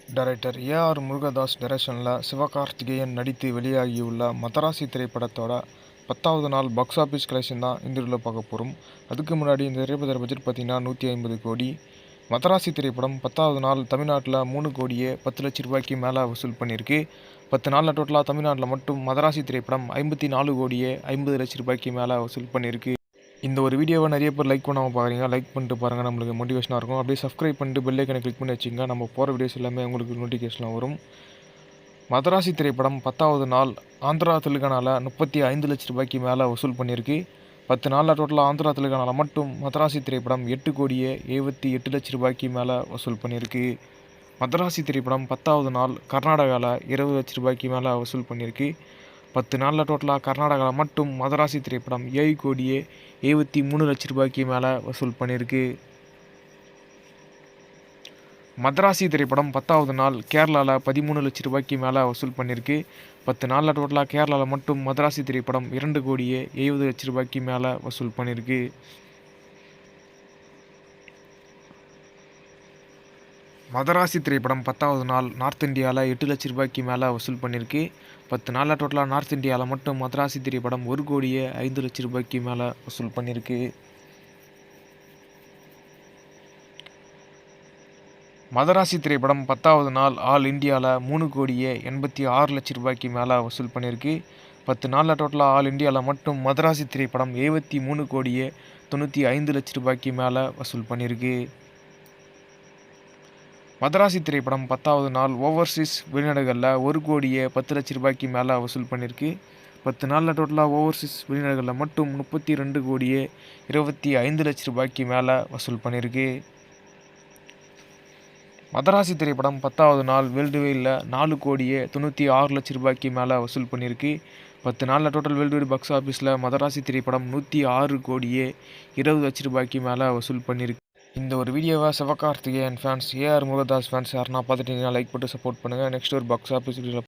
Director A.R.. Murugadoss டைரக்ஷனில் சிவகார்த்திகேயன் நடித்து வெளியாகியுள்ள மதராசி திரைப்படத்தோட 10வது நாள் பாக்ஸ் ஆஃபீஸ் கலெக்ஷன் தான் இந்த வீடியோவில் பார்க்க போகிறோம். அதுக்கு முன்னாடி இந்த திரைப்பட பட்ஜெட் பார்த்தீங்கன்னா 150 கோடி. மதராசி திரைப்படம் 10வது நாள் தமிழ்நாட்டில் 3 கோடியே 10 லட்சம் ரூபாய்க்கு மேலே வசூல் பண்ணியிருக்கு. 10 நாளில் டோட்டலாக தமிழ்நாட்டில் மட்டும் மதராசி திரைப்படம் 54 கோடியே 50 லட்சம் ரூபாய்க்கு மேலே வசூல் பண்ணியிருக்கு. இந்த ஒரு வீடியோவை நிறைய பேர் லைக் பண்ணாமல் பார்க்குறீங்க. லைக் பண்ணிட்டு பாருங்கள், நம்மளுக்கு மோட்டிவேஷனாக இருக்கும். அப்படியே சப்ஸ்கிரைப் பண்ணிட்டு பெல் ஐக்கனை கிளிக் பண்ணி வச்சுங்க. நம்ம போகிற வீடியோஸ் எல்லாமே உங்களுக்கு நோட்டிஃபிகேஷன் வரும். மதராசி திரைப்படம் 10வது நாள் ஆந்திரா தெலுங்கானாவில் 35 லட்சம் ரூபாய்க்கு மேலே வசூல் பண்ணியிருக்கு. 10 நாளில் டோட்டலாக ஆந்திரா தெலுங்கானாவில் மட்டும் மதராசி திரைப்படம் 8 கோடியே 78 லட்சம் ரூபாய்க்கு மேலே வசூல் பண்ணியிருக்கு. மதராசி திரைப்படம் 10வது நாள் கர்நாடகாவில் 20 லட்சம் ரூபாய்க்கு மேலே வசூல் பண்ணியிருக்கு. 10 நாளில் டோட்டலாக கர்நாடகாவில் மட்டும் மதராசி திரைப்படம் 7 கோடியே 73 லட்சம் ரூபாய்க்கு மேலே வசூல் பண்ணியிருக்கு. மதராசி திரைப்படம் 10வது நாள் கேரளாவில் 13 லட்சம் ரூபாய்க்கு மேலே வசூல் பண்ணியிருக்கு. 10 நாளில் டோட்டலாக கேரளாவில் மட்டும் மதராசி திரைப்படம் 2 கோடியே 70 லட்சம் ரூபாய்க்கு மேலே வசூல் பண்ணியிருக்கு. மதராசி திரைப்படம் 10வது நாள் நார்த் இந்தியாவில் 8 லட்சம் ரூபாய்க்கு மேலே வசூல் பண்ணியிருக்கு. 10 நாளில் டோட்டலாக நார்த் இந்தியாவில் மட்டும் மதராசி திரைப்படம் 1 கோடியே 5 லட்சம் ரூபாய்க்கு மேலே வசூல் பண்ணியிருக்கு. மதராசி திரைப்படம் 10வது நாள் ஆல் இந்தியாவில் 3 கோடியே 86 லட்சம் ரூபாய்க்கு மேலே வசூல் பண்ணியிருக்கு. 10 நாளில் டோட்டலாக ஆல் இந்தியாவில் மட்டும் மதராசி திரைப்படம் 73 கோடியே 95 லட்சம் ரூபாய்க்கு மேலே வசூல் பண்ணியிருக்கு. மதராசி திரைப்படம் 10வது நாள் ஓவர்சீஸ் வெளிநாடுகளில் 1 கோடியே 10 லட்சம் ரூபாய்க்கு மேலே வசூல் பண்ணியிருக்கு. 10 நாளில் டோட்டலாக ஓவர்சீஸ் வெளிநாடுகளில் மட்டும் 32 கோடியே 25 லட்சம் ரூபாய்க்கு மேலே வசூல் பண்ணியிருக்கு. மதராசி திரைப்படம் 10வது நாள் வேர்ல்டு வைடில் 4 கோடியே 96 லட்சம் ரூபாய்க்கு மேலே வசூல் பண்ணியிருக்கு. 10 நாளில் டோட்டல் வேர்ல்டு வைடு பாக்ஸ் ஆஃபீஸில் மதராசி திரைப்படம் 106 கோடியே 20 லட்சம் ரூபாய்க்கு மேலே வசூல் பண்ணியிருக்கு. இந்த ஒரு வீடியோவை Sivakarthikeyan fans, A.R.. Murugadoss fans யாருன்னா பார்த்துட்டீங்கன்னா லைக் போட்டு சப்போர்ட் பண்ணுங்கள். நெக்ஸ்ட் ஒரு பாக்ஸ் ஆஃபீஸ் வீடியோவில்